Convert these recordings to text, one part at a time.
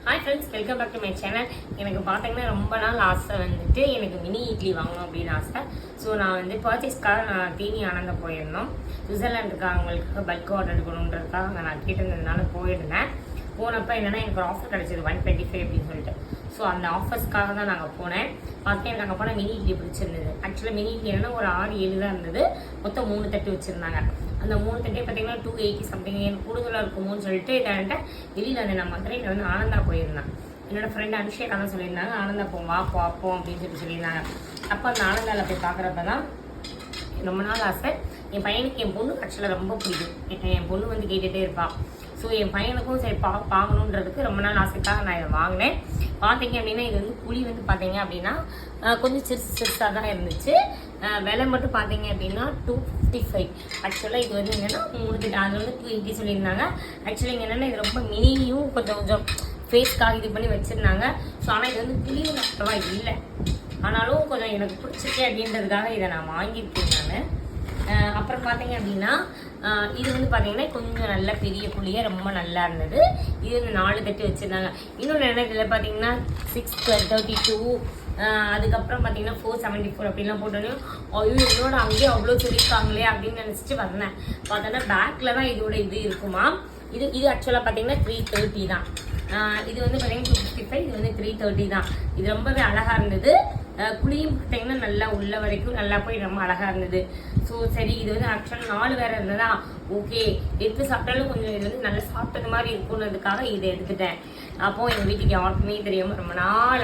Hi friends, welcome back to my channel. எனக்கு பார்த்தீங்கன்னா ரொம்ப நாள் ஆசை வந்துட்டு எனக்கு மினி இட்லி வாங்கணும் அப்படின்னு ஆசை. ஸோ நான் வந்து பர்ச்சேஸ்க்காக நான் டிவி ஆனந்தம் போயிருந்தோம். சுவிட்சர்லாண்டுக்கு அவங்களுக்கு பல்க் ஆர்டர் எடுக்கணுன்றதுக்காக நான் கேட்டிருந்ததுனால போயிருந்தேன். போனப்போ என்னென்னா எனக்கு ஒரு ஆஃபர் கிடச்சிது 125 அப்படின்னு சொல்லிட்டு. ஸோ அந்த ஆஃபர்ஸ்க்காக தான் நாங்கள் போனேன். பார்த்தேன் எனக்கு அங்கே போனால் மினி இட்லி பிடிச்சிருந்தது. ஆக்சுவலாக மினி இட்லி என்னென்னா ஒரு 6-7 தான் இருந்தது. மொத்தம் 3 தட்டு வச்சுருந்தாங்க. அந்த 3 தட்டே பார்த்தீங்கன்னா 280 சம்திங் எனக்கு கூடுதலாக இருக்குமோன்னு சொல்லிட்டு என்கிட்ட வெளியில் வந்து நான் மதுரையில் வந்து ஆனந்தா போயிருந்தேன். என்னோட ஃப்ரெண்ட் அனுஷேகா தான் சொல்லியிருந்தாங்க, ஆனந்தா போவோம் வா பார்ப்போம் அப்படின்னு சொல்லியிருந்தாங்க. அப்போ அந்த ஆனந்தாவில் போய் பார்க்குறப்ப தான் ரொம்ப நாள் ஆசை. என் பையனுக்கு என் பொண்ணு ஆக்சுவலாக ரொம்ப பிடிக்கும். என் பொண்ணு வந்து கேட்டுகிட்டே இருப்பாள். ஸோ என் பையனுக்கும் சரி வாங்கணுன்றதுக்கு ரொம்ப நாள் ஆசைக்காக நான் இதை வாங்கினேன். பார்த்தீங்க அப்படின்னா இது வந்து புளி வந்து பார்த்தீங்க அப்படின்னா கொஞ்சம் சிறுசாக தான் இருந்துச்சு. விலை மட்டும் பார்த்தீங்க அப்படின்னா 255. ஆக்சுவலாக இது வந்து என்னென்னா 3 தட்டு அது வந்து 280 சொல்லியிருந்தாங்க. ஆக்சுவலி இங்கே என்னென்னா இது ரொம்ப மினியும் கொஞ்சம் ஃபேஸ்க்காக இது பண்ணி வச்சுருந்தாங்க. ஸோ ஆனால் இது வந்து புளியும் அவ்வளவா இல்லை. ஆனாலும் கொஞ்சம் எனக்கு பிடிச்சிருக்கே அப்படின்றதுக்காக இதை நான் வாங்கியிருக்கேன் நான். அப்புறம் பார்த்தீங்க அப்படின்னா இது வந்து பார்த்தீங்கன்னா கொஞ்சம் நல்ல பெரிய புளியாக ரொம்ப நல்லா இருந்தது. இது வந்து 4 தட்டு வச்சுருந்தாங்க. இன்னொன்று என்ன இதில் பார்த்தீங்கன்னா 632, அதுக்கப்புறம் பார்த்தீங்கன்னா 474 அப்படின்லாம் போட்டோன்னே ஐயோ என்னோட அங்கேயே அவ்வளோ சொல்லியிருக்காங்களே அப்படின்னு நினச்சிட்டு வந்தேன். பார்த்தோன்னா பேக்கில் தான் இதோட இது இருக்குமா. இது ஆக்சுவலாக பார்த்தீங்கன்னா 330 தான். இது வந்து பார்த்தீங்கன்னா 255, இது வந்து 330 தான். இது ரொம்பவே அழகாக இருந்தது. புளியும் பார்த்தீங்கன்னா நல்லா உள்ள வரைக்கும் நல்லா போய் ரொம்ப அழகாக இருந்தது. ஸோ சரி இது வந்து ஆக்சுவலாக 4 வேறு இருந்ததா, ஓகே எடுத்து சாப்பிட்டாலும் கொஞ்சம் இது வந்து நல்லா சாப்பிட்டது மாதிரி இருக்குன்றதுக்காக இதை எடுத்துட்டேன். அப்போது எங்கள் வீட்டுக்கு யாருக்குமே தெரியாமல் ரொம்ப நாள்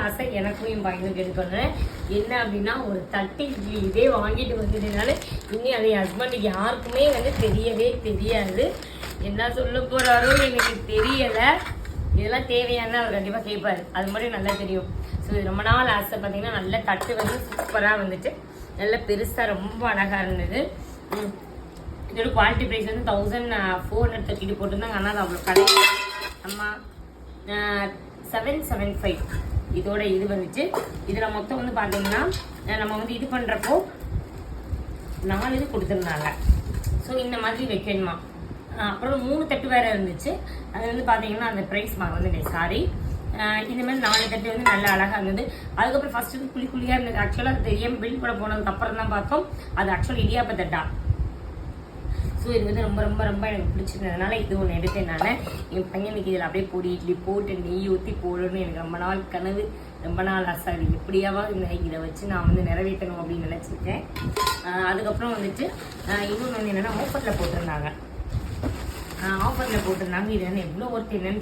ஆசை எனக்கும் என் பையனுக்கு எடுக்கணும். என்ன அப்படின்னா ஒரு தட்டு இட்லி இதே வாங்கிட்டு வந்ததுனால இன்னும் அது என் ஹஸ்பண்டுக்கு யாருக்குமே வந்து தெரியவே தெரியாது. என்ன சொல்ல போகிறாரோ எனக்கு தெரியலை. இதெல்லாம் தேவையான அவர் கண்டிப்பாக கேட்பார், அது மாதிரி நல்லா தெரியும். ஸோ இது ரொம்ப நாள் ஆசை. பார்த்தீங்கன்னா நல்ல தட்டு வந்து சூப்பராக வந்துட்டு நல்ல பெருசாக ரொம்ப அழகாக இருந்தது. இதோட குவாலிட்டி ப்ரைஸ் வந்து 1430 போட்டிருந்தாங்க. ஆனால் அது அவ்வளோ கிடையாது. அம்மா 775 இதோட இது வந்துச்சு. இதில் மொத்தம் வந்து பார்த்தீங்கன்னா நம்ம வந்து இது பண்ணுறப்போ 4 இது கொடுத்துருந்தாங்க. ஸோ இந்த மாதிரி வைக்கணுமா. அப்புறம் 3 தட்டு வேறு இருந்துச்சு. அது வந்து பார்த்தீங்கன்னா அந்த ப்ரைஸ் வந்து சாரி இந்த மாதிரி 4 தட்டு வந்து நல்லா அழகாக இருந்தது. அதுக்கப்புறம் ஃபர்ஸ்ட் வந்து குழியாக இருந்தது. ஆக்சுவலாக அது தெரியாமல் பில் பண்ண போனதுக்கு அப்புறம் தான் பார்த்தோம் அது ஆக்சுவலாக இடியாப்ப தட்டா. ஸோ இது வந்து ரொம்ப ரொம்ப ரொம்ப எனக்கு பிடிச்சிருந்ததுனால இது ஒன்று எடுத்தேன் நான். என் பையனுக்கு இதில் அப்படியே பொடி இட்லி போட்டு நெய் ஊற்றி போடணும்னு எனக்கு ரொம்ப நாள் கனவு, ரொம்ப நாள் ஆசை. அது எப்படியாவது இதை வச்சு நான் வந்து நிறைவேற்றணும் அப்படின்னு நினச்சிருக்கேன். அதுக்கப்புறம் வந்துட்டு இன்னொன்று வந்து என்னென்னா ஆஃபரில் போட்டிருந்தாங்க. இது வந்து எவ்வளோ ஒர்த் என்னன்னு